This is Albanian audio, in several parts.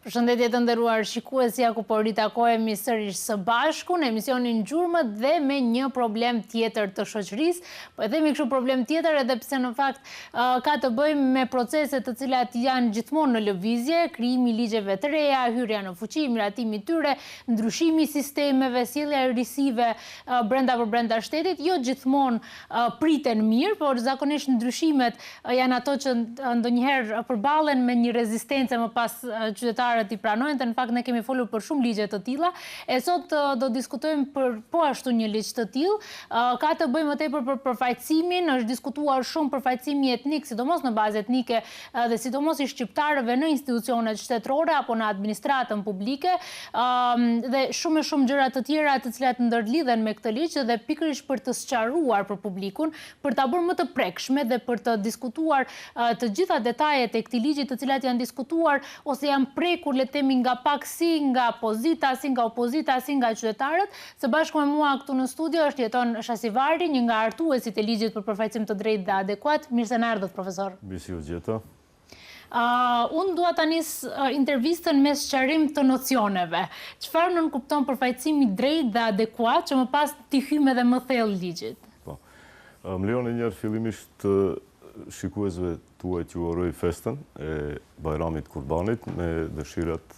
Përshëndetje të nderuar shikuesja, ku po ritakohemi sërish së bashku në emisionin Gjurmët dhe me një problem tjetër të shoqërisë. Po e themi kështu problem tjetër edhe pse në fakt ka të bëjë me procese të cilat janë gjithmonë në lëvizje, krijimi i ligjeve të reja, hyrja në fuqi, miratimi i tyre, ndryshimi i sistemeve, sjellja e risive brenda shtetit, jo gjithmonë priten mirë, por zakonisht ndryshimet janë ato që ndonjëherë përballen me një rezistencë më pas qytetarët i pranojnë, në fakt ne kemi folur për shumë ligje të tilla, e sot do diskutojmë për po ashtu një ligj të tillë, ka të bëjë më tepër për përfaqësimin, është diskutuar shumë përfaqësimi etnik, sidomos në bazë etnike dhe sidomos i shqiptarëve në institucionet shtetërore apo në administratën publike, dhe shumë gjëra të tjera të cilat ndërlidhen me këtë ligj dhe pikërisht për të sqaruar për publikun, për ta bërë më të prekshme dhe për të diskutuar të gjitha detajet e këtij ligji të cilat janë diskutuar ose janë prekur le të themi nga pak si nga pozita, si nga opozita, si nga qytetarët. Së bashku me mua këtu në studio është Jeton Shasivari, një nga hartuesit e ligjit për përfaqësim të drejtë dhe adekuat. Mirë se na erdhët, profesor. Mirë si u gjeta. Unë dua ta nis intervistën me sqarim të nocioneve. Çfarë nën kupton përfaqësimi i drejtë dhe adekuat, që më pas t'i hyjmë edhe më thellë ligjit? Po. Më lejoni një herë fillimisht shikuesve tuaj që uroj festën e Bajramit Kurbanit me dëshirat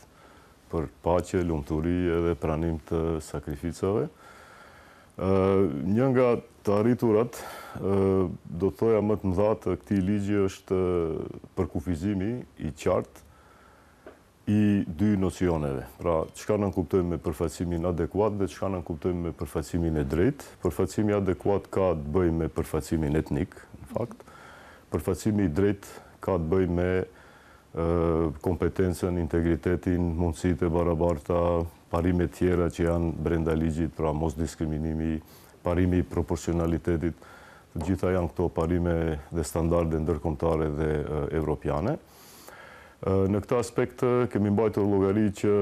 për paqe, lumturi edhe pranim të sakrificave. Një nga të arriturat, do thoja më të mëdha të këtij ligji është përkufizimi i qartë i dy nocioneve. Pra, çka nën kuptojmë me përfaqësimin adekuat dhe çka nën kuptojmë me përfaqësimin e drejtë. Përfaqësimi adekuat ka të bëjë me përfaqësimin etnik, në fakt. Përfaqësimi i drejtë ka të bëjë me kompetencën, integritetin, mundësitë e barabarta, parimet tjera që janë brenda ligjit, pra mos diskriminimi, parimi i proporcionalitetit, të gjitha janë këto parime dhe standarde ndërkombëtare dhe evropiane. Në këtë aspekt kemi mbajtur llogari që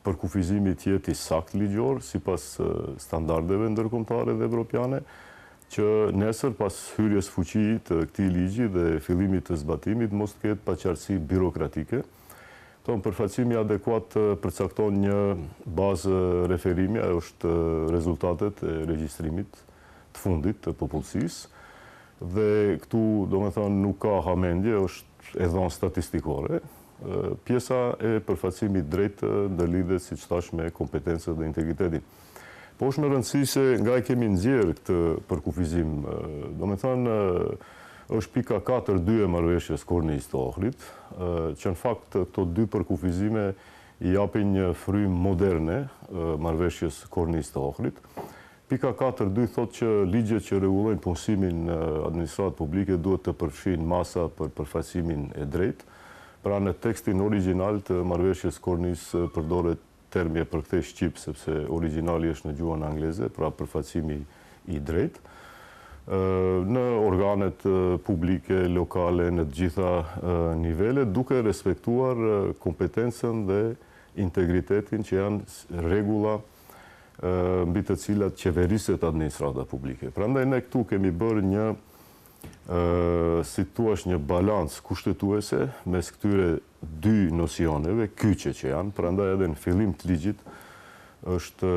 përkufizimi të jetë i saktë ligjor sipas standardeve ndërkombëtare dhe evropiane, që nesër pas hyrjes fuqi të këtij ligji dhe fillimit të zbatimit mos të ketë paqartësi birokratike. Përfaqësimi adekuat përcakton një bazë referimi, ajo është rezultatet e regjistrimit të fundit të popullsisë. Dhe këtu, domethënë, nuk ka hamendje, është e dhënë statistikore. Pjesa e përfaqësimit drejtë ndërlidhet, siç thash, me kompetencën dhe integritetin. Po është me rëndësi se nga e kemi nxjerrë këtë përkufizim, domethënë është pika 4.2 e marrëveshjes Kornisë të Ohrit, që në fakt këto dy përkufizime i japin një frym moderne marrëveshjes Kornisë të Ohrit. Pika 4.2 thotë që ligjet që rregullojnë punësimin në administratë publike duhet të përfshin masa për përfaqësimin e drejtë. Pra në tekstin origjinal të marrëveshjes Kornisë përdoret termi e përkthej shqip, sepse origjinali është në gjuhën angleze, pra përfaqësimi i drejtë. Në organet publike, lokale, në të gjitha nivelet, duke respektuar kompetencën dhe integritetin që janë rregulla mbi të cilat qeveriset administrata publike. Prandaj ne këtu kemi bërë një si thuash një balancë kushtetuese mes këtyre dy nocioneve, kyçe që janë, prandaj edhe në fillim të ligjit është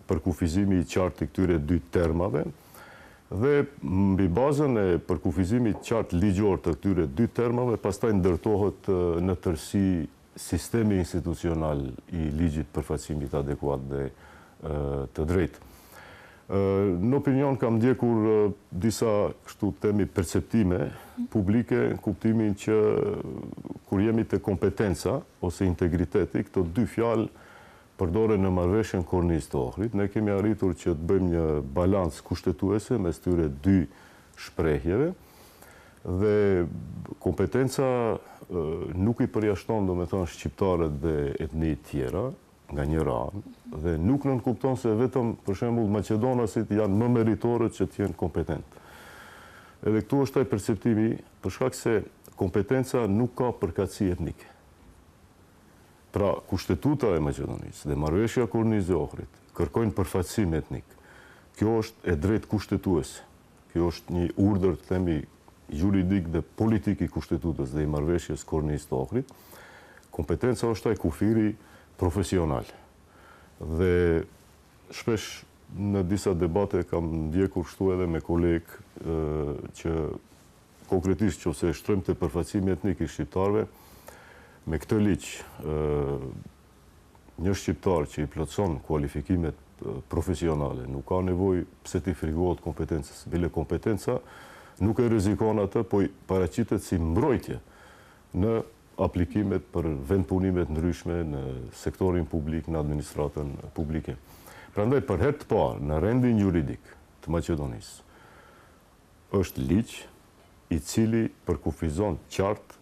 përkufizimi i qartë i këtyre dy termave dhe mbi bazën e përkufizimit qartë ligjor të këtyre dy termave pastaj ndërtohet në tërësi sistemi institucional i ligjit përfaqësimit adekuat dhe të drejtë. Në opinion kam ndjekur disa kështu temi perceptime publike, kuptimin që kur jemi te kompetenca ose integriteti, këto dy fjalë përdoren në marrëveshjen Kornisë të Ohrit. Ne kemi arritur që të bëjmë një balancë kushtetuese mes tyre dy shprehjeve dhe kompetenca nuk i përjashton domethënë shqiptarët dhe etni tjera nga njëra anë, dhe nuk nënkupton se vetëm, për shembull, maqedonasit janë më meritorët që të jenë kompetent. Edhe këtu është ai perceptimi, për shkak se kompetenca nuk ka përkatësi etnike. Pra, kushtetuta e Maqedonisë dhe marrëveshja e Kornisë së Ohrit kërkojnë përfaqësim etnik. Kjo është e drejtë kushtetuese. Kjo është një urdhër, të themi, juridik dhe politik i kushtetutës dhe i marrëveshjes Kornisë së Ohrit. kompetenca është ai kufiri profesional. Dhe shpesh në disa debate kam ndjekur kështu edhe me kolegë që konkretisht nëse shtrojmë te përfaqësimi etnik i shqiptarëve, me këtë ligj një shqiptar që i plotson kualifikimet profesionale nuk ka nevojë pse ti frigohet kompetencës. Bile kompetenca nuk e rrezikon atë, po paraqitet si mbrojtje në aplikimet për vendpunimet ndryshme në sektorin publik, në administratën publike. Prandaj për herë të parë në rendin juridik të Maqedonisë është ligj i cili përkufizon qartë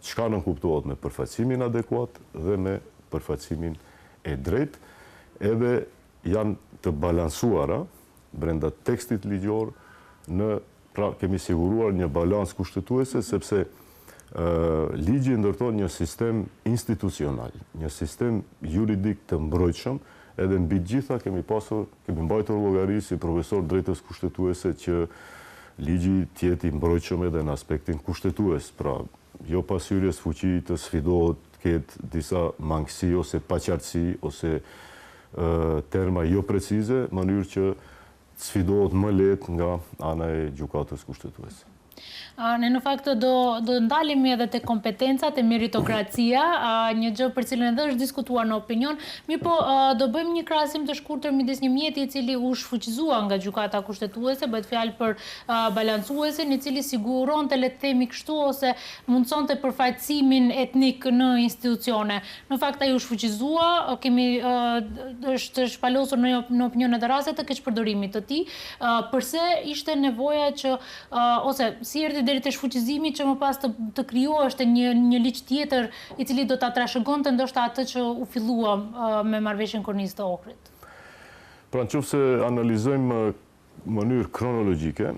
çka nënkuptohet me përfaqësimin adekuat dhe me përfaqësimin e drejtë, edhe janë të balansuara brenda tekstit ligjor pra kemi siguruar një balancë kushtetuese sepse ligji ndërton një sistem institucional, një sistem juridik të mbrojtshëm, edhe mbi gjitha kemi mbajtur llogari si profesor drejtës kushtetuese që ligji të jetë i mbrojtshëm edhe në aspektin kushtetues, pra jo pasyrjes fuqi të sfidohet, ketë disa mangësi ose paqartësi ose terma jo precize, në mënyrë që sfidohet më lehtë nga ana e gjykatës kushtetuese. Ne në fakt do ndalemi edhe te kompetencat e meritokracia, një gjë për cilën edhe është diskutuar në opinion, mirëpo do bëjmë një krahasim të shkurtër midis një mjeti i cili u shfuqizua nga gjykata kushtetuese, bëhet fjalë për balancuesin i cili siguronte, le të themi kështu, ose mundsonte përfaqësimin etnik në institucione. Në fakt ai u shfuqizua, është shpalosur në opinionet e raste të keqpërdorimit të tij, përse ishte nevoja që ose si erdhi deri te shfuqizimi që më pas të krijoheshte një ligj tjetër i cili do ta trashëgonte ndoshta atë që u fillua me marrëveshjen Kornisë të Ohrit. Pra nëse analizojmë në mënyrë kronologjike,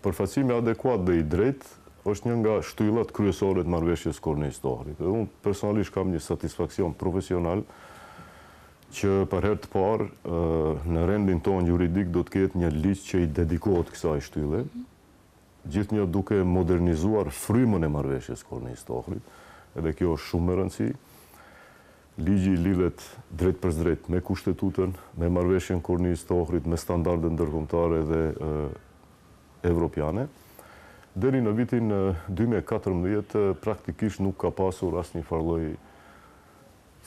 përfaqësimi adekuat dhe i drejtë është një nga shtyllat kryesore të marrëveshjes Kornisë të Ohrit. Dhe unë personalisht kam një satisfaksion profesional që për herë të parë në rendin tonë juridik do të ketë një ligj që i dedikohet kësaj shtylle, gjithnjë duke modernizuar frymën e marrëveshjes Kornisë të Ohrit, edhe kjo është shumë e rëndësishme. Ligji lidhet drejt për drejt me kushtetutën, me marrëveshjen Kornisë të Ohrit, me standarde ndërkombëtare dhe evropiane. Deri në vitin 2014 praktikisht nuk ka pasur asnjë farlloj,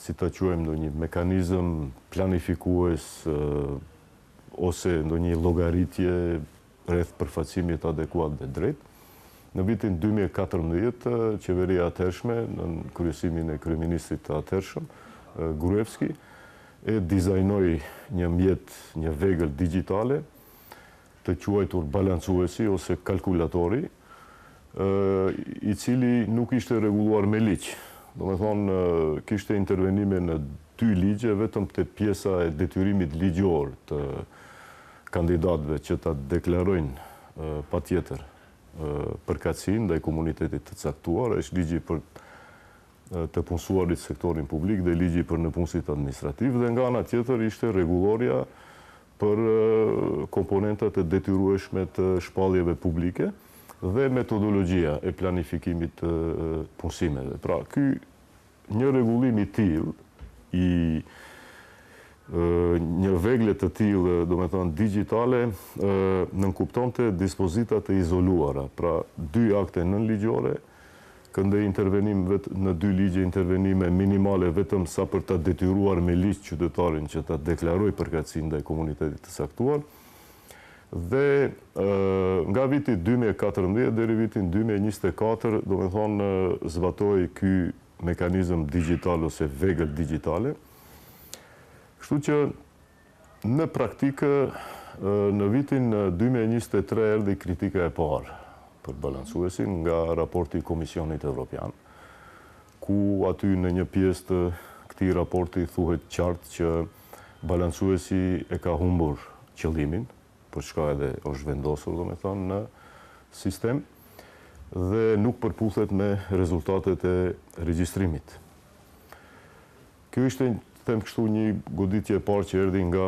si ta quajmë, ndonjë mekanizëm planifikues ose ndonjë llogaritje rreth përfaqësimit adekuat dhe drejt. Në vitin 2014, qeveria atëhershme, në kryesimin e kryeministrit të atëhershëm, Gruevski, e dizajnoi një mjet, një vegël digjitale, të quajtur balancuesi ose kalkulatori, i cili nuk ishte rregulluar me ligj. Domethënë, kishte intervenime në 2 ligje, vetëm te pjesa e detyrimit ligjor të kandidatëve që ta deklarojnë patjetër përkatësinë ndaj komunitetit të caktuar, është ligji për të punësuarit sektorin publik dhe ligji për nëpunësit administrativ, dhe nga ana tjetër ishte rregulloria për komponentat e detyrueshme të shpalljeve publike dhe metodologjia e planifikimit të punësimeve. Pra, ky një rregullim i tillë i një vegle të tillë, domethënë digjitale, nënkuptonte dispozitat e izoluara, pra 2 akte nënligjore, këndë intervenim në 2 ligje intervenime minimale vetëm sa për ta detyruar me ligj qytetarin që ta deklaroj përkatësinë ndaj komunitetit të caktuar. Dhe nga viti 2014 deri vitin 2024, domethënë zbatoi ky mekanizëm digjital ose vegël digjitale. Kështu që në praktikë në vitin 2023 erdhi kritika e parë për balancuesin nga raporti i Komisionit Evropian, ku aty në një pjesë të këtij raporti thuhet qartë që balancuesi e ka humbur qëllimin, për çka edhe është vendosur, domethënë, në sistem, dhe nuk përputhet me rezultatet e regjistrimit. Kjo ishte them kështu një goditje e parë që erdhi nga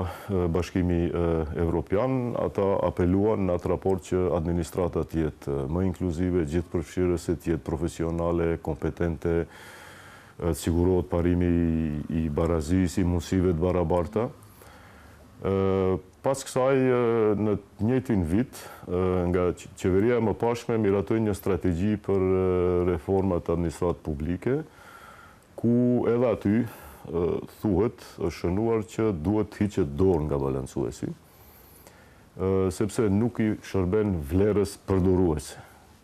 Bashkimi Evropian, ata apeluan në atë raport që administrata të jetë më inkluzive, gjithëpërfshirëse, të jetë profesionale, kompetente, të sigurohet parimi i barazisë, i mundësive të barabarta. Pas kësaj, në të njëjtin vit, nga qeveria më pashme miratoi një strategji për reformat administratë publike, ku edhe aty thuhet, është shënuar që duhet hiqet dorë nga balancuesi, sepse nuk i shërben vlerës përdoruese,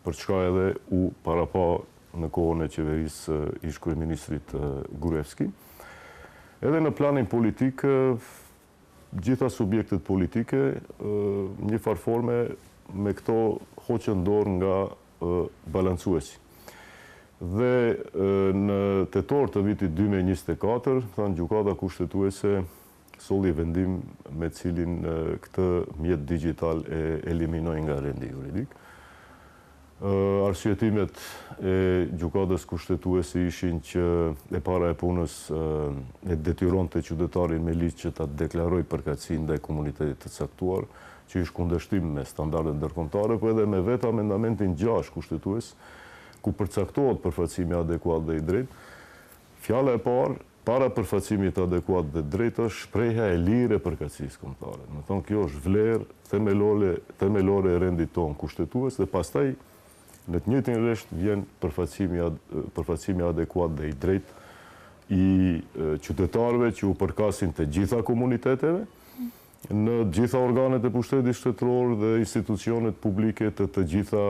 për çka edhe u parapa në kohën e qeverisë ish kryeministrit Gruevski. Edhe në planin politik, gjitha subjektet politike, një farforme me këto hoqën dorë nga balancuesi. Dhe në tetor të vitit 2024, thënë gjykata kushtetuese solli vendim me cilin këtë mjet digital e eliminoi nga rendi juridik. Arsyetimet e gjykatës kushtetuese ishin që e para e punës e detyronte qytetarin me ligj që ta deklaroj përkatësinë ndaj komunitetit të caktuar, që ish kundërshtim me standardet ndërkombëtare, po edhe me vetë amendamentin 6 kushtetues, ku përcaktohet përfaqësimi adekuat dhe i drejtë. Fjala e parë, para përfaqësimit adekuat dhe drejtë, është shprehja e lirë e përkatësisë kombëtare. Do të thonë kjo është vlerë themelore e rendit tonë kushtetues dhe pastaj në të njëjtin rresht vjen përfaqësimi adekuat dhe i drejtë i qytetarëve që u përkasin të gjitha komuniteteve, në gjitha organet e pushtetit shtetëror dhe institucionet publike të gjitha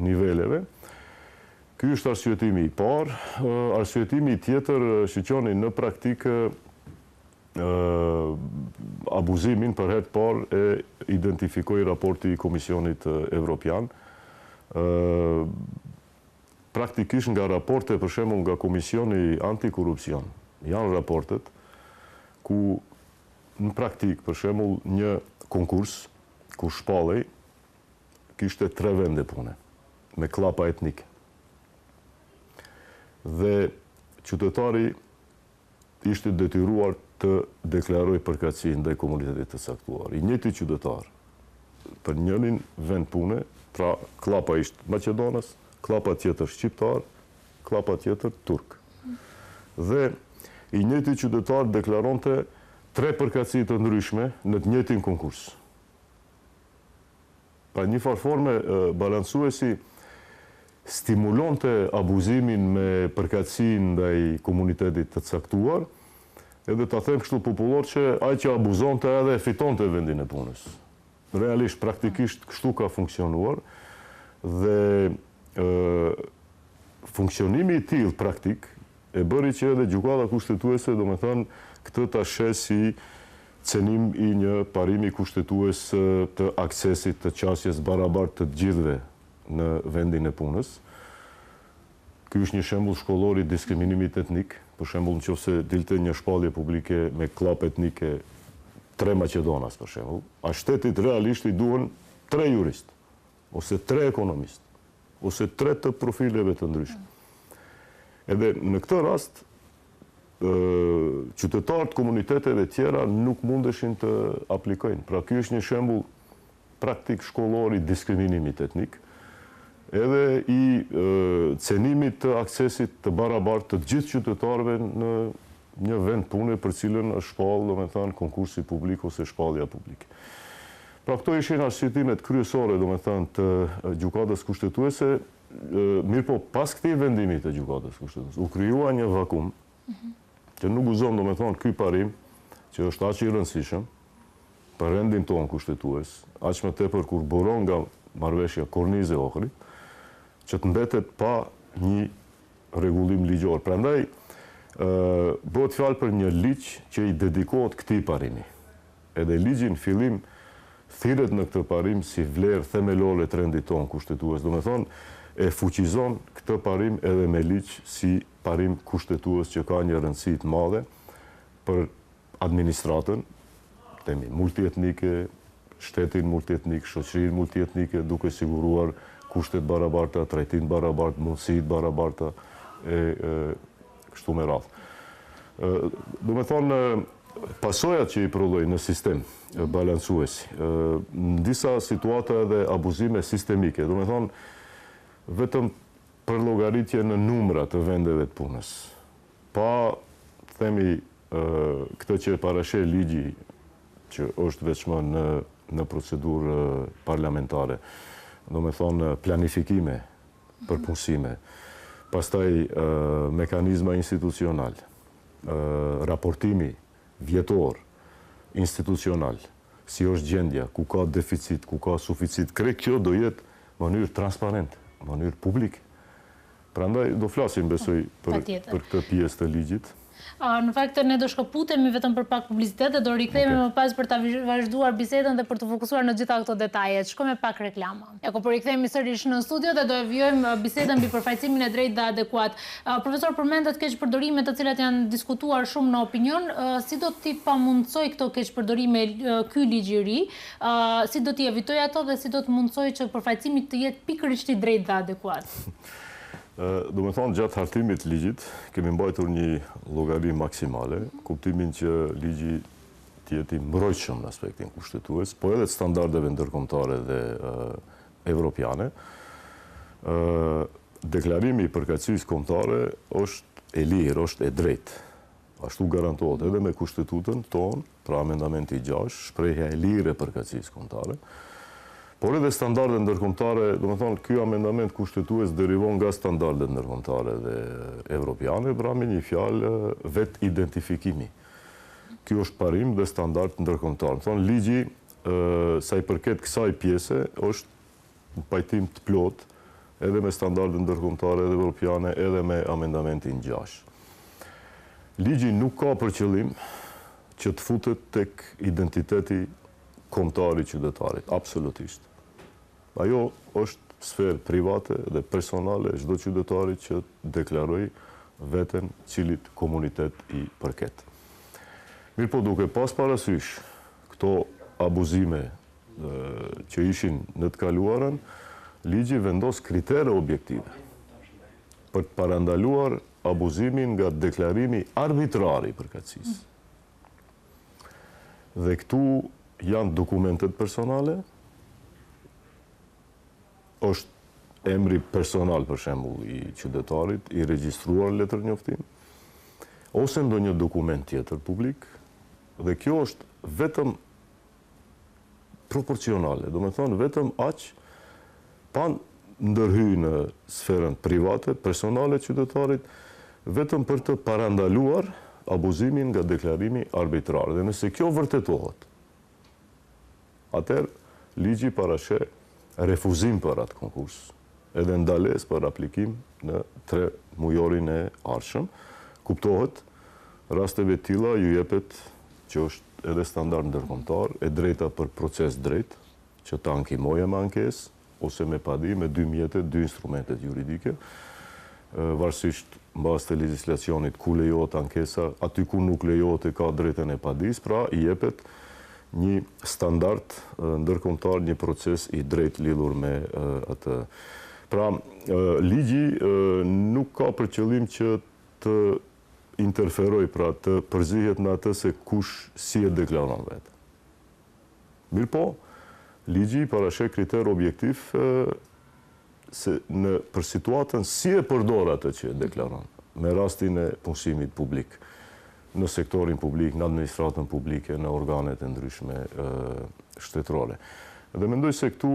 niveleve. Ky është arsyetimi i parë. Arsyetimi tjetër shqyrtoni në praktikë abuzimin për herë të parë e identifikoi raporti i Komisionit Evropian. Praktikisht nga raporte, për shembull nga Komisioni Antikorrupsion, janë raportet ku në praktikë, për shembull, një konkurs ku shpallej kishte 3 vende pune me klapa etnike. Dhe qytetari ishte detyruar të deklaroj përkatësinë ndaj komunitetit të caktuar. I njëjti qytetar për njërin vend pune, pra klapa ishte Maqedonas, klapa tjetër shqiptar, klapa tjetër turk. Dhe i njëjti qytetar deklaronte 3 përkatësi të ndryshme në të njëjtin konkurs. Pra një farforme balancuesi stimulonte abuzimin me përkatësinë ndaj komunitetit të caktuar, edhe ta them kështu popullor që ai që abuzonte edhe fitonte vendin e punës. Realisht, praktikisht kështu ka funksionuar dhe funksionimi i tillë praktik e bëri që edhe gjykata kushtetuese, domethënë, këtë ta sheh si cenim i një parimi kushtetues të aksesit të qasjes barabartë të gjithëve në vendin e punës. Ky është një shembull shkollor i diskriminimit etnik, për shembull nëse dilte një shpallje publike me klap etnike 3 Maqedonas, për shembull, a shtetit realisht i duhen 3 jurist, ose 3 ekonomist, ose 3 të profileve të ndryshme. Edhe në këtë rast, qytetarët komuniteteve tjera nuk mundeshin të aplikojnë. Pra ky është një shembull praktik shkollor i diskriminimit etnik, edhe i cenimit të aksesit të barabartë të gjithë qytetarëve në një vend pune për cilën është shpallë, domethënë, konkursi publik ose shpallja publike. Pra këto ishin arsyetimet kryesore, domethënë, të gjykatës kushtetuese, mirë po pas këtij vendimi të gjykatës kushtetuese, u krijua një vakum që nuk guzon, domethënë, ky parim që është aq i rëndësishëm për rendin tonë kushtetues, aq më tepër kur buron nga marrëveshja Kornize-Ohri, që të mbetet pa një rregullim ligjor. Prandaj bëhet fjalë për një ligj që i dedikohet këtij parimi. Edhe ligji në fillim thirret në këtë parim si vlerë themelore të rendit tonë kushtetues. Domethënë, e fuqizon këtë parim edhe me ligj si parim kushtetues që ka një rëndësi të madhe për administratën, themi multietnike, shtetin multietnik, shoqërinë multietnike, duke siguruar kushtet barabarta, trajtim barabartë, mundësitë barabarta e kështu me radhë. Do me thonë, pasojat që i prodhoj në sistem balancuesi, në disa situata edhe abuzime sistemike, do me thonë, vetëm për llogaritje në numra të vendeve të punës, pa, themi, këtë që parashë ligji që është veçmë në procedurë parlamentare, do me thonë planifikime për punësime, pastaj mekanizma institucional, raportimi vjetor, institucional, si është gjendja, ku ka deficit, ku ka suficit, krejt kjo do jetë mënyrë transparent, mënyrë publik. Prandaj do flasim, besoj, për këtë pjesë të ligjit. Në fakt, ne do shkëputemi vetëm për pak publicitet dhe do rikthehemi më pas për ta vazhduar bisedën dhe për të fokusuar në gjitha këto detajet. Shkojmë me pak reklama. Po rikthehemi sërish në studio dhe do e vijojmë bisedën mbi përfaqësimin e drejtë dhe adekuat. Profesor, përmendet keqpërdorime të cilat janë diskutuar shumë në opinion, si do t'i pamundsoj këto keqpërdorime ky ligj i ri, si do t'i evitoj ato dhe si do të mundsoj që përfaqësimi të jetë pikërisht i drejtë dhe adekuat? Do me thonë, gjatë hartimit ligjit, kemi mbajtur një llogari maksimale, kuptimin që ligji t'jeti mbrojtshëm në aspektin kushtetues, po edhe të standardeve ndërkombëtare dhe evropiane. Deklarimi i përkatësisë kombëtare është e lirë, është e drejtë. Ashtu garantohet edhe me kushtetutën tonë, pra amendamenti 6, shprehja e lirë e përkatësisë kombëtare. Por edhe standardet ndërkombëtare, do me thonë, ky amendament kushtetues derivon nga standardet ndërkombëtare dhe evropiane, pra me një fjalë vet identifikimi. Ky është parim dhe standard ndërkombëtar. Më thonë, ligji, sa i përket kësaj pjese, është në pajtim të plot, edhe me standardet ndërkombëtare dhe evropiane, edhe me amendamentin 6. Ligji nuk ka për qëllim që të futet tek identiteti kombëtar i qytetarit, absolutisht. Ajo është sferë private dhe personale çdo qytetari që deklaroj veten cilit komunitet i përket. Mirë po, duke pas parasysh këto abuzime që ishin në të kaluarën, ligji vendos kritere objektive për të parandaluar abuzimin nga deklarimi arbitrar i përkatësisë. Dhe këtu janë dokumentet personale, është emri personal, për shembull, i qytetarit, i regjistruar letër njoftim, ose ndonjë dokument tjetër publik, dhe kjo është vetëm proporcionale, do me thonë vetëm aq pa ndërhyjë në sferën private, personale qytetarit, vetëm për të parandaluar abuzimin nga deklarimi arbitrar. Dhe nëse kjo vërtetohet, atëherë ligji parashë refuzim për atë konkurs, edhe ndales për aplikim në 3 mujorin e ardhshëm. Kuptohet, rasteve tilla ju jepet, që është edhe standard ndërkombëtar, e drejta për proces drejt, që ta ankimoje me ankesë, ose me padi, me 2 mjete, 2 instrumentet juridike, varsisht mbas të legjislacionit ku lejohet ankesa, aty ku nuk lejohet e ka drejtën e padis, pra i jepet një standard ndërkombëtar, një proces i drejt lidhur me atë. Pra, ligji nuk ka për qëllim që të interferoj, pra të përzihet në atë se kush si e deklaron vetë. Mirë po, ligji parashë kriter objektiv për situatën si e përdor atë që e deklaron, me rastin e punësimit publik, në sektorin publik, në administratën publike, në organet e ndryshme shtetërore. Dhe mendoj se këtu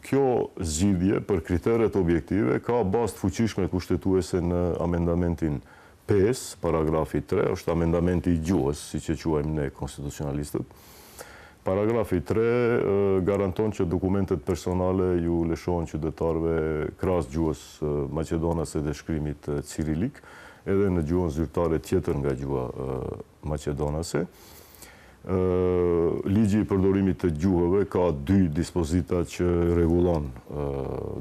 kjo zgjidhje për kriteret objektive ka bazë të fuqishme kushtetuese në amendamentin 5, paragrafi 3, është amendamenti i gjuhës, siç e quajmë ne konstitucionalistët. Paragrafi 3 garanton që dokumentet personale ju lëshohen qytetarëve krahas gjuhës maqedonase dhe shkrimit cirilik, edhe në gjuhën zyrtare tjetër nga gjuha maqedonase. Ligji i përdorimit të gjuhëve ka 2 dispozita që rregullon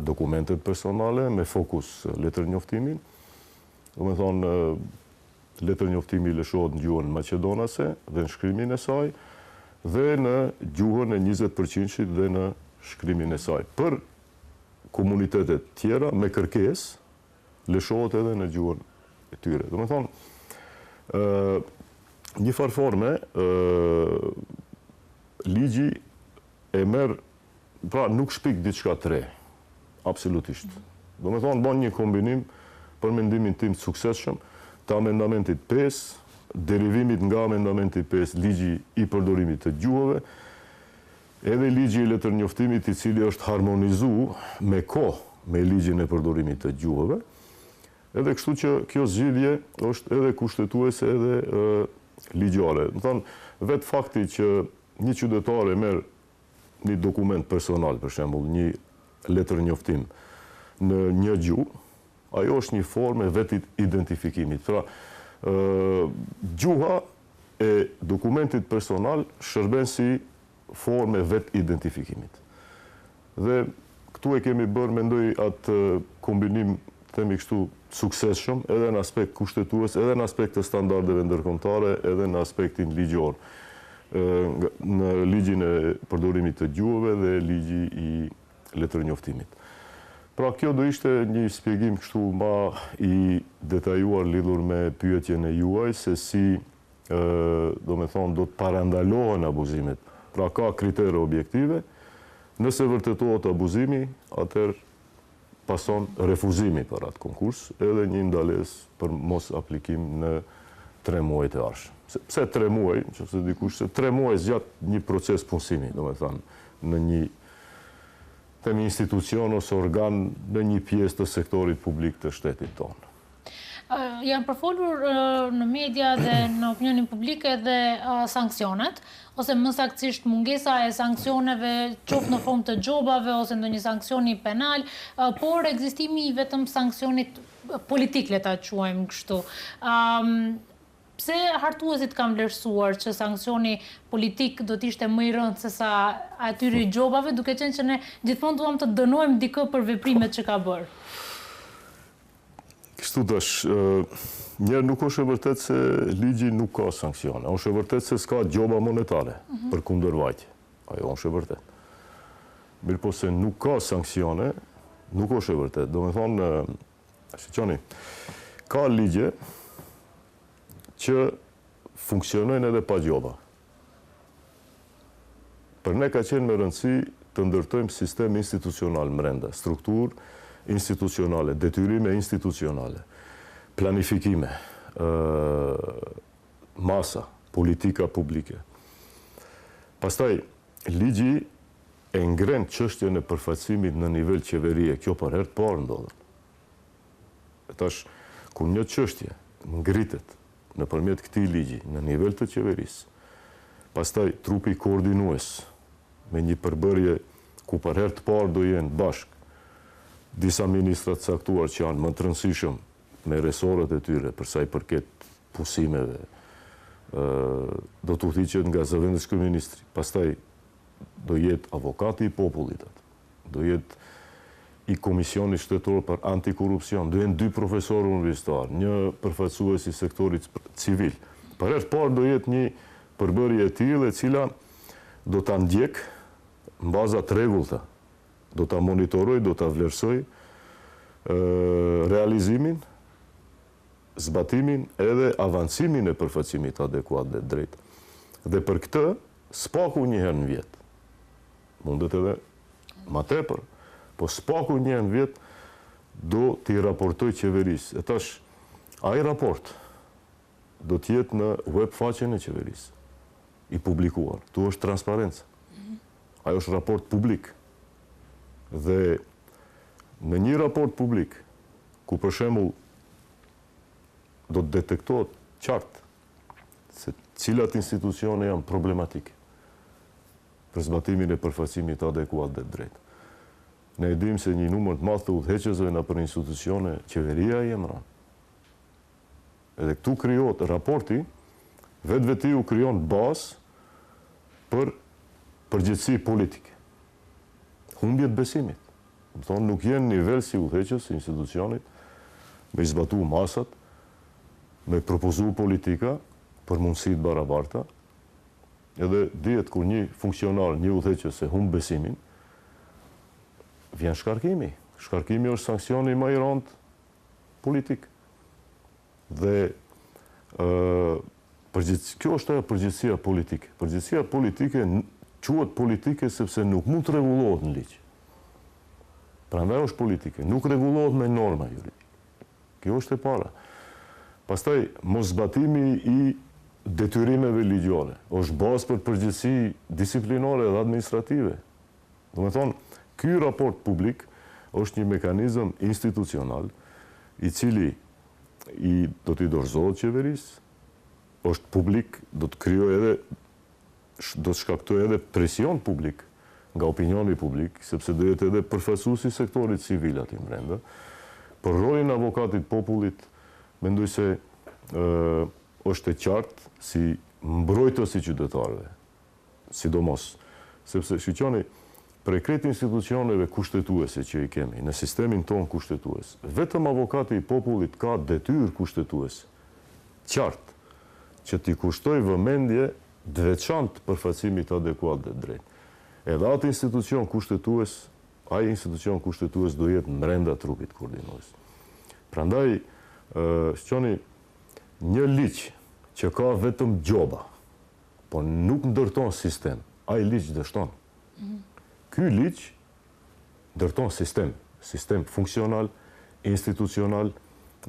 dokumentet personale me fokus letër njoftimin. Do me thonë, letër njoftimi lëshohet në gjuhën maqedonase dhe në shkrimin e saj, dhe në gjuhën e 20% dhe në shkrimin e saj. Për komunitetet tjera, me kërkesë, lëshohet edhe në gjuhën e tyre. Do me thonë, Një farforme, ligji e merr, pra nuk shpik diçka të re, absolutisht. Do me thonë, ban një kombinim për mendimin tim të suksesshëm të amendamentit 5, derivimit nga amendamenti 5, ligji i përdorimit të gjuhëve, edhe ligji i letërnjoftimit i cili është harmonizu me kohë me ligjin e përdorimit të gjuhëve, edhe kështu që kjo zgjidhje është edhe kushtetuese edhe ligjare. Më thonë, vetë fakti që një qytetar e merr një dokument personal, për shembull, një letërnjoftim në një gjuhë, ajo është një formë e vetit identifikimit. Pra, gjuha e dokumentit personal shërben si formë e vet identifikimit. Dhe këtu e kemi bërë, mendoj, atë kombinim, themi kështu, suksesshëm, edhe në aspekt kushtetues, edhe në aspekt të standardeve ndërkombëtare, edhe në aspektin ligjor, në ligjin e përdorimit të gjuhëve dhe ligji i letërnjoftimit. Pra, kjo do ishte një shpjegim kështu ma i detajuar lidhur me pyetjen e juaj, se si, do me thonë, do të parandalohen abuzimet. Pra, ka kritere objektive, nëse vërtetohet abuzimi, atëherë pason refuzimi për atë konkurs, edhe një ndales për mos aplikim në 3 muajt e ardhshëm. Pse 3 muaj, që se dikush se 3 muaj zgjat një proces punësimi, do me thënë, në një temi institucion ose organ në një pjesë të sektorit publik të shtetit tonë. Janë përfolur në media dhe në opinionin publik edhe sankcionet, ose më saktësisht mungesa e sankcioneve qoftë në formë të gjobave ose ndonjë sanksioni penal, por ekzistimi i vetëm sanksionit politik, le ta quajmë kështu. Pse hartuesit kanë vlerësuar që sanksioni politik do t'ishte më i rëndë se sa atyri i gjobave, duke qenë që ne gjithmonë duam të dënojmë dikë për veprimet që ka bërë? Kështu tash, njerë nuk është e vërtet se ligji nuk ka sanksione. Është e vërtet se s'ka gjoba monetare për kundërvajtje. Ajo është e vërtet. Mirë po se nuk ka sanksione, nuk është e vërtet. Do me thonë, shqyqoni, ka ligje që funksionojnë edhe pa gjoba. Për ne ka qenë me rëndësi të ndërtojmë sistem institucional mrenda, struktur institucionale, detyrime institucionale, planifikime, masa, politika publike. Pastaj, ligji e ngren çështjen e përfaqësimit në nivel qeverie, kjo për herë të parë ndodhet. Tash, kur një çështje ngritet nëpërmjet këtij ligji në nivel të qeverisë, pastaj trupi koordinues me një përbërje ku për herë të parë do jenë bashkë disa ministrat caktuar që janë më të rëndësishëm me resorët e tyre për sa i përket punësimeve, do të udhëhiqet nga zëvendës kryeministri. Pastaj do jetë avokati i popullit, do jetë i Komisionit Shtetor për Antikorrupsion, do jenë 2 profesorë universitar, një përfaqësues i sektorit civil. Për herë të parë do jetë një përbërje e tillë e cila do ta ndjek në baza të rregullta. Do ta monitoroj, do ta vlerësoj realizimin, zbatimin edhe avancimin e përfaqësimit adekuat dhe drejt. Dhe për këtë, s'paku një herë në vjet. Mundet edhe ma tepër, po s'paku një herë në vjet do t'i raportoj qeverisë. E tash, ai raport do t'jetë në web faqen e qeverisë, i publikuar. Tu është transparencë. Ajo është raport publik. Dhe në një raport publik, ku për shembull do të detektohet qartë se cilat institucione janë problematike për zbatimin e përfaqësimit adekuat dhe drejt. Ne e dimë se një numër të madh të udhëheqësve në për institucione qeveria i emëron. Edhe këtu krijohet raporti, vetveti u krijon bazë për përgjegjësi politike. Humbjet besimit. Më thonë, nuk jenë nivel si udhëheqës institucionit me zbatu masat, me propozu politika për mundësit barabarta, edhe dihet kur një funksionar, një udhëheqës e humb besimin, vjen shkarkimi. Shkarkimi është sanksioni më i rëndë politik. Dhe Kjo është ajo përgjegjësia politike. Përgjegjësia politike quhet politike sepse nuk mund të rregullohet në ligj. Prandaj është politike, nuk rregullohet me norma juridike. Kjo është e para. Pastaj, moszbatimi i detyrimeve ligjore është bazë për përgjegjësi disiplinore dhe administrative. Do të thonë, ky raport publik është një mekanizëm institucional i cili do t'i dorëzohet qeverisë, është publik, do të shkaktoj edhe presion publik nga opinioni publik, sepse do jetë edhe përfaqësuesi sektorit civil aty brenda. Për rolin e avokatit popullit, mendoj se është e qartë si mbrojtës i qytetarëve, sidomos, sepse shqyqoni, prej krejt institucioneve kushtetuese që i kemi, në sistemin tonë kushtetues, vetëm avokati i popullit ka detyrë kushtetues, qartë, që t'i kushtoj vëmendje veçantë përfaqësimit adekuat dhe drejt. Edhe atë institucion kushtetues, ai institucion kushtetues do jetë brenda trupit koordinues. Prandaj, shqoni, një ligj që ka vetëm gjoba, po nuk ndërton sistem, ai ligj dështon. Ky ligj ndërton sistem funksional, institucional,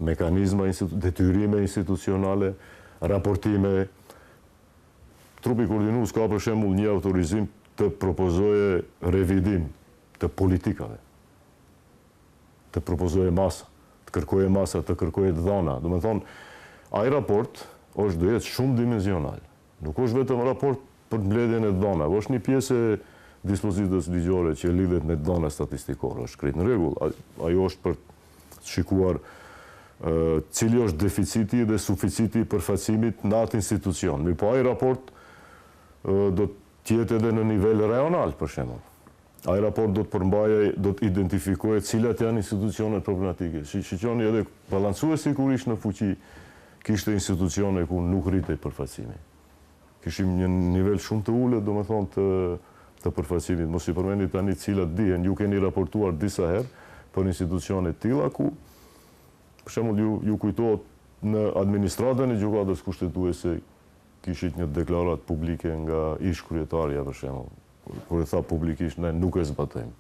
mekanizma, detyrime institucionale, raportime. Trupi koordinues ka për shembull një autorizim të propozoje revidim të politikave, të propozoje masa, të kërkoje masa, të kërkoje dhana. Do të thonë, ai raport është do jetë shumë dimensional. Nuk është vetëm raport për mbledhjen e dhanave, është një pjesë e dispozitës ligjore që lidhet me dhana statistikore, është krejt në rregull. Ajo është për shikuar cili është deficiti dhe suficiti i përfaqësimit në atë institucion. Mirë po ai raport do të jetë edhe në nivel rajonal, për shembull. Ai raport do të përmbajë, do të identifikojë cilat janë institucionet problematike. Shiqoni edhe balancuesi kur ishte në fuqi, kishte institucione ku nuk rritej përfaqësimi. Kishim një nivel shumë të ulët, domethënë të përfaqësimit. Mos i përmendni tani cilat dihen, ju keni raportuar disa herë për institucione të tilla ku për shembull ju kujtohet në administratën e gjykatës kushtetuese kishit një deklarat publike nga ish kryetarja për shembull. Kur e tha publikisht ne nuk e zbatojmë.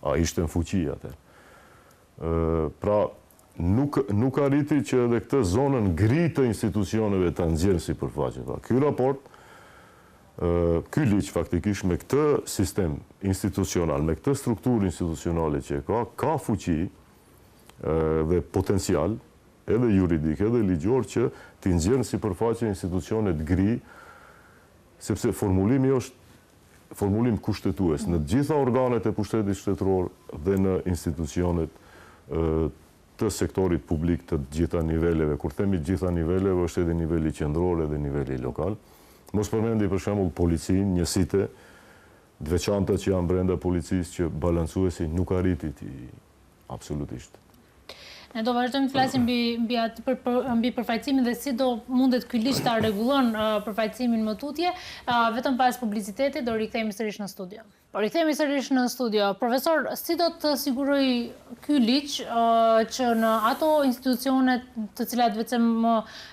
A ishte në fuqi atë. Pra nuk arriti që edhe këtë zonën gri të institucioneve ta nxjerrë sipërfaqe. Ky raport, ky ligj faktikisht me këtë sistem institucional, me këtë strukturë institucionale që ka fuqi dhe potencial, edhe juridik, edhe ligjor, që t'i nxjerrë sipërfaqe institucionet gri, sepse formulimi është formulim kushtetues në gjitha organet e pushtetit shtetëror dhe në institucionet të sektorit publik të gjitha niveleve. Kur themi gjitha niveleve, është edhe niveli qendror edhe niveli lokal. Mos përmendi për shembull policinë, njësitë të veçanta që janë brenda policisë që balancuesi nuk arriti absolutisht. Ne do vazhdojmë të flasim mbi përfaqësimin dhe si do mundet ky ligj ta rregullon përfaqësimin më tutje. Vetëm pas publicitetit do rikthehemi sërish në studio. Rikthehemi sërish në studio. Profesor, si do të siguroj ky ligj që në ato institucionet të cilat vetëm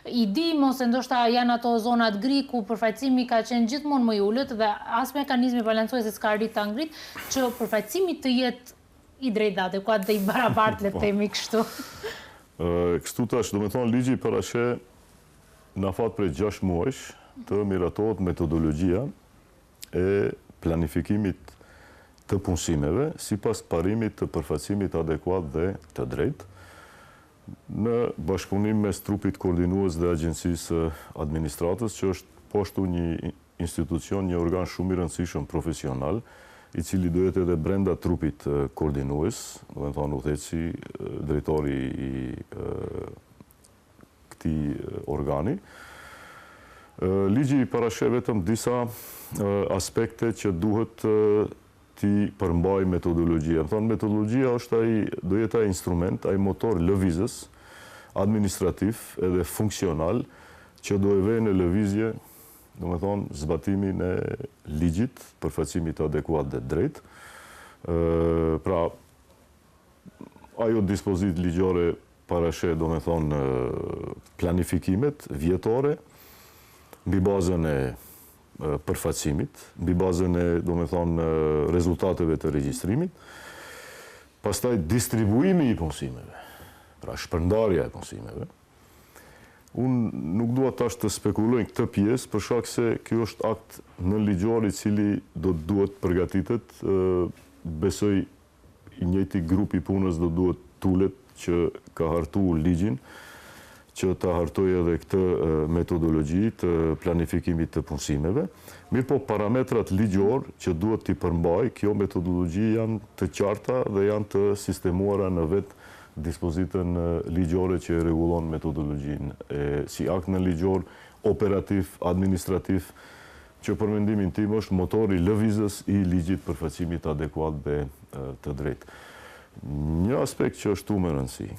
i di, ose ndoshta janë ato zonat gri ku përfaqësimi ka qenë gjithmonë më i ulët dhe as mekanizmi balancuesi s'ka arrit ta ngrit, që përfaqësimi të jetë i drejtë dhe adekuat dhe i barabartë, le të themi kështu. Kështu tash, do me thonë, ligji parashe në fat prej 6 muajsh të miratohet metodologjia e planifikimit të punësimeve sipas parimit të përfaqësimit adekuat dhe të drejtë në bashkëpunim mes trupit koordinues dhe agjencisë administratës, që është poshtu një institucion, një organ shumë i rëndësishëm profesional, i cili do jetë edhe brenda trupit koordinues, do të thonë udhëheqësi, drejtori i këtij organi. Ligji parasheh vetëm disa aspekte që duhet t'i përmbajë metodologjia. Do thonë metodologjia është do jetë ai instrument, ai motor lëvizës administrativ edhe funksional që do e vejë në lëvizje, do me thonë, zbatimin e ligjit, përfaqësimit adekuat dhe drejt. Pra, ajo dispozit ligjore parashe, do me thonë, planifikimet vjetore, mbi bazën e përfaqësimit, mbi bazën e, do me thonë, rezultateve të regjistrimit, pastaj distribuimi i punësimeve, pra shpërndarja e punësimeve. Unë nuk dua tash të spekuloj këtë pjesë, për shkak se kjo është akt nënligjor i cili duhet përgatitet, besoj i njëjti grupi punës duhet tulet që ka hartu ligjin, që ta hartoj edhe këtë metodologji të planifikimit të punësimeve. Mirë po parametrat ligjor që duhet t'i përmbaj, kjo metodologji janë të qarta dhe janë të sistemuara në vetë dispozitën ligjore që e rregullon metodologjinë si akt nënligjor, operativ, administrativ, që për mendimin tim është motori lëvizjes i ligjit përfaqësimit adekuat dhe të drejtë. Një aspekt që është me rëndësi,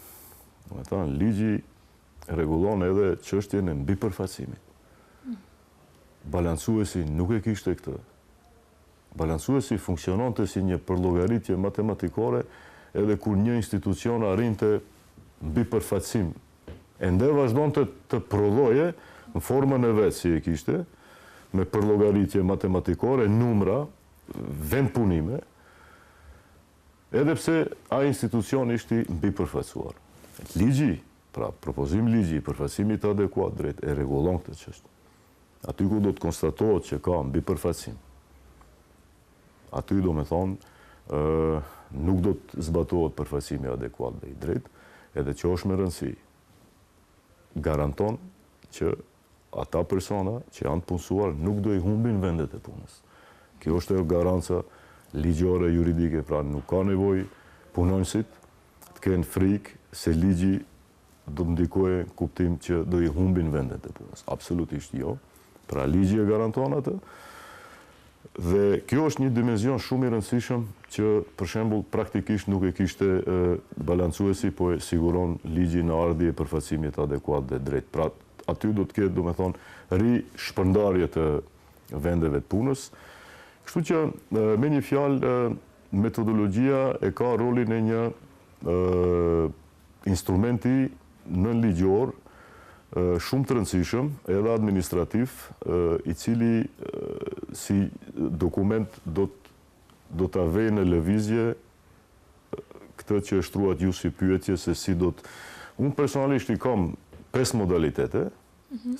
ligji rregullon edhe çështjen e mbipërfaqësimit. Balancuesi nuk e kishte këtë. Balancuesi funksiononte si një përllogaritje matematikore edhe kur një institucion arrinte mbipërfaqësim, ende vazhdonte të prodhoje në formën e vetë si e kishte, me përllogaritje matematikore, numra, vendpunime, edhe pse ai institucion ishte mbipërfaqësuar. Ligji, pra propozim ligji i përfaqësimit adekuat drejt e rregullon këtë çështje. Aty ku do të konstatohet që ka mbipërfaqësim, aty do me thonë nuk do të zbatohet përfaqësimi adekuat dhe i drejt, edhe që është me rëndësi, garanton që ata persona që janë punësuar nuk do i humbin vendet e punës. Kjo është e garanca ligjore, juridike, pra nuk ka nevojë punonësit të kenë frikë se ligji do të ndikojë kuptim që do i humbin vendet e punës. Absolutisht jo. Pra ligji e garanton atë. Dhe kjo është një dimenzion shumë i rëndësishëm që, për shembull, praktikisht nuk e kishte balancuesi, po e siguron ligji në ardhje e përfaqësimit adekuat dhe drejt. Pra, aty do të ketë, do me thonë, shpërndarje të vendeve të punës. Kështu që, me një fjalë, metodologjia e ka rolin e një instrumenti nënligjor, shumë të rëndësishëm, edhe administrativ, i cili si dokument do të avej në lëvizje këtë që e shtruat ju si pyetje se si do të... Unë personalisht i kam 5 modalitete,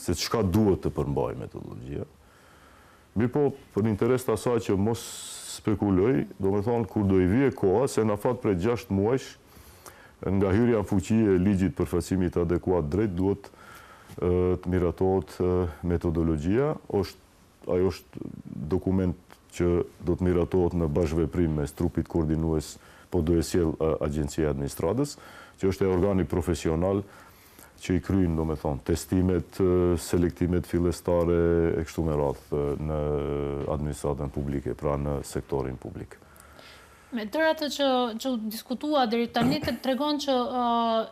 se çka duhet të përmbaj metodologjia. Mirë po, për interes të asaj që mos spekuloj, do me thonë kur do i vije koha, se në fat prej 6 muajsh, nga hyrja në fuqi e ligjit përfaqësimit adekuat drejt, duhet të miratohet metodologjia. Ajo është dokument që do të miratohet në bashkëveprim mes trupit koordinues, po do e sjell Agjencia e Administratës, që është e organi profesional që i kryen, do me thonë, testimet, selektimet fillestare e kështu me radhë në administratën publike, pra në sektorin publik. Me tërë atë që diskutua deri tani të tregon që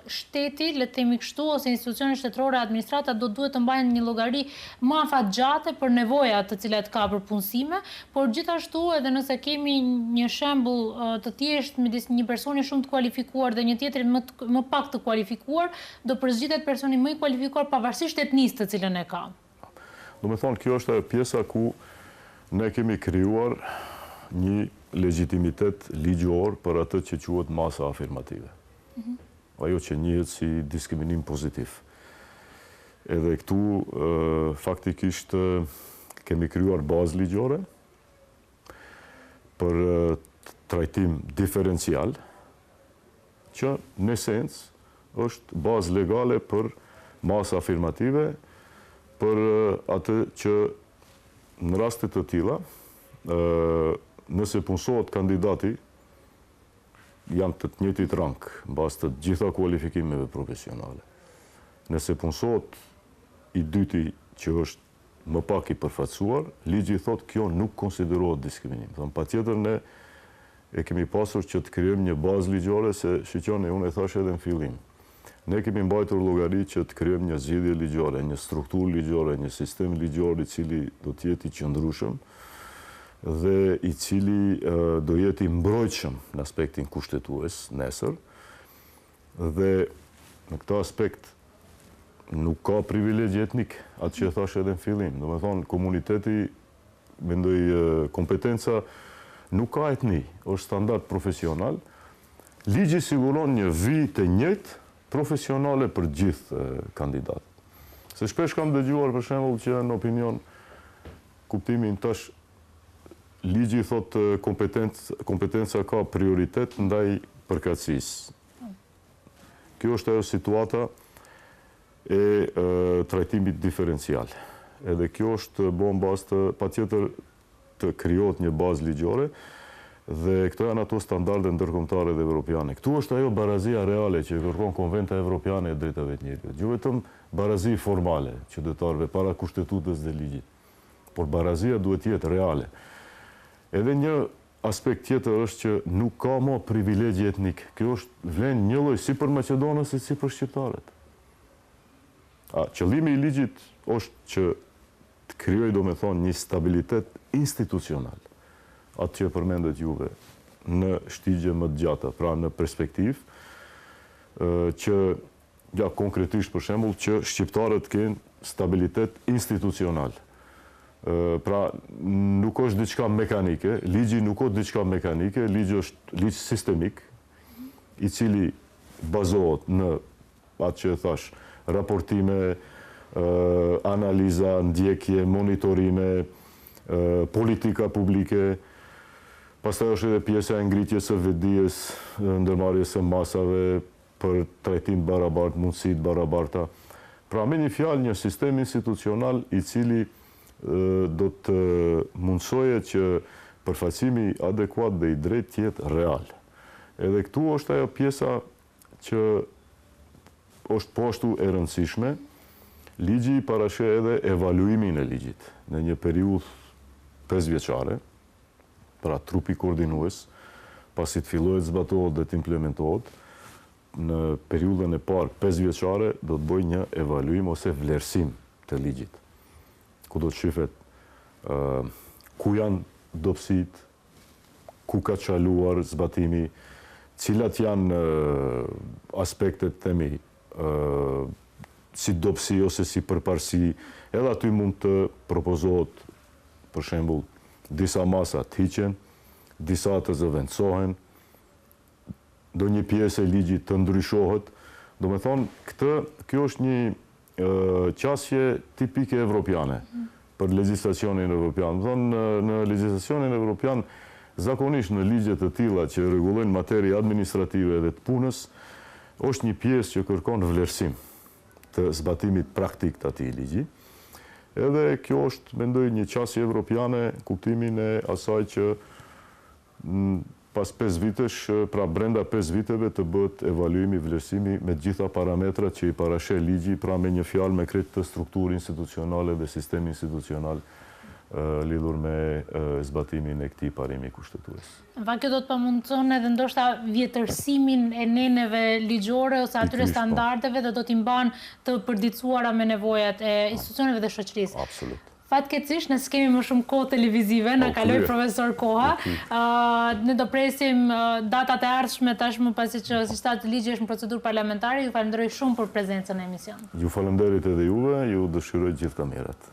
shteti, le të themi kështu, ose institucionet shtetërore, administrata duhet të mbajnë një llogari më afatgjate për nevojat të cilat ka për punësime, por gjithashtu edhe nëse kemi një shembull të thjeshtë midis një personi shumë të kualifikuar dhe një tjetri më pak të kualifikuar, do përzgjitet personi më i kualifikuar pavarësisht etnisë të cilën e ka. Do me thonë, kjo është ajo pjesa ku ne kemi krijuar një legitimitet ligjor për atë që quhet masa afirmative. Ajo që njihet si diskriminim pozitiv. Edhe këtu faktikisht kemi krijuar bazë ligjore për trajtim diferencial, që në esencë është bazë legale për masa afirmative, për atë që në rastet të tilla nëse punësohet kandidati, janë të njëjtit rang, mbas të gjitha kualifikimeve profesionale. Nëse punësohet i dyti që është më pak i përfaqësuar, ligji thotë kjo nuk konsiderohet diskriminim. Patjetër ne e kemi pasur që të krijojmë një bazë ligjore, se shiqoni, unë e thash edhe në fillim. Ne kemi mbajtur llogari që të krijojmë një zgjidhje ligjore, një strukturë ligjore, një sistem ligjor i cili do të jetë i qëndrueshëm dhe i cili do jetë i mbrojtshëm në aspektin kushtetues nesër, dhe në këtë aspekt nuk ka privilegj etnik, atë që e thash edhe në fillim. Do me thonë, komuniteti, mendoj kompetenca, nuk ka etni, është standard profesional. Ligji siguron një vijë të njëjtë profesionale për gjithë kandidatët. Se shpesh kam dëgjuar për shembull që në opinion kuptimin tash ligji thot kompetenca ka prioritet ndaj përkatësisë. Kjo është ajo situata e trajtimit diferencial. Edhe kjo është bën bazë të patjetër të krijohet një bazë ligjore dhe këto janë ato standarde ndërkombëtare dhe evropiane. Këtu është ajo barazia reale që kërkon Konventa Evropiane e Drejtave të Njerëzit. Jo vetëm barazi formale qytetarëve para kushtetutës dhe ligjit, por barazia duhet të jetë reale. Edhe një aspekt tjetër është që nuk ka më privilegj etnik. Kjo është vlen një lloj si për maqedonës si për shqiptarët. Qëllimi i ligjit është që të krijojë domethënë një stabilitet institucional. Atë që përmendet juve në shtigje më të gjata, pra në perspektivë, që konkretisht për shembull që shqiptarët kenë stabilitet institucional. Pra nuk është diçka mekanike, ligji nuk është diçka mekanike, ligji është ligj sistemik, i cili bazohet në atë që thash, raportime, analiza, ndjekje, monitorime, politika publike. Pastaj është edhe pjesa e ngritjes së vetdijes, ndërmarrjes së masave për trajtim barabart, mundësitë barabarta. Pra me një fjalë, një sistem institucional i cili do të mundësoje që përfaqësimi adekuat dhe i drejtë të jetë real. Edhe këtu është ajo pjesa që është po ashtu e rëndësishme. Ligji parasheh edhe evaluimin e ligjit në një periudhë 5 vjeçare, pra trupi koordinues, pasi të fillohet zbatohet dhe të implementohet, në periudhën e parë 5 vjeçare do të bëjë një evaluim ose vlerësim të ligjit, ku do të shifet ku janë dobësitë, ku ka çaluar zbatimi, cilat janë aspektet themi si dobësi ose si përparësi, edhe aty mund të propozohet, për shembull, disa masa të hiqen, disa të zëvendësohen, do një pjesë e ligjit të ndryshohet. Do me thonë, kjo është një qasje tipike evropiane për legjislacionin evropian. Do thonë, në legjislacionin evropian, zakonisht në ligjet të tilla që rregullojnë materi administrative dhe të punës, është një pjesë që kërkon vlerësim të zbatimit praktik të atij ligji. Edhe kjo është, mendoj, një qasje evropiane, kuptimin e asaj që pas 5 vitesh, pra brenda 5 viteve të bëhet evaluimi, vlerësimi me gjitha parametrat që i parasheh ligji, pra me një fjalë me krejt të strukturë institucionale dhe sistemi institucional lidhur me zbatimin e këtij parimi kushtetues. Kjo do të pamundson edhe ndoshta vjetërsimin e neneve ligjore ose atyre standardeve dhe do t'i mban të përditësuara me nevojat e institucioneve dhe shoqërisë. Absolut. Fatkeqësisht, ne s'kemi më shumë kohë televizive, na kaloi profesor koha. Ne do presim datat e ardhshme tashmë pasi që si shtat ligji është në procedurë parlamentare. Ju falenderoj shumë për prezencën në emision. Ju falenderit edhe juve, ju dëshiroj gjithë të mirat.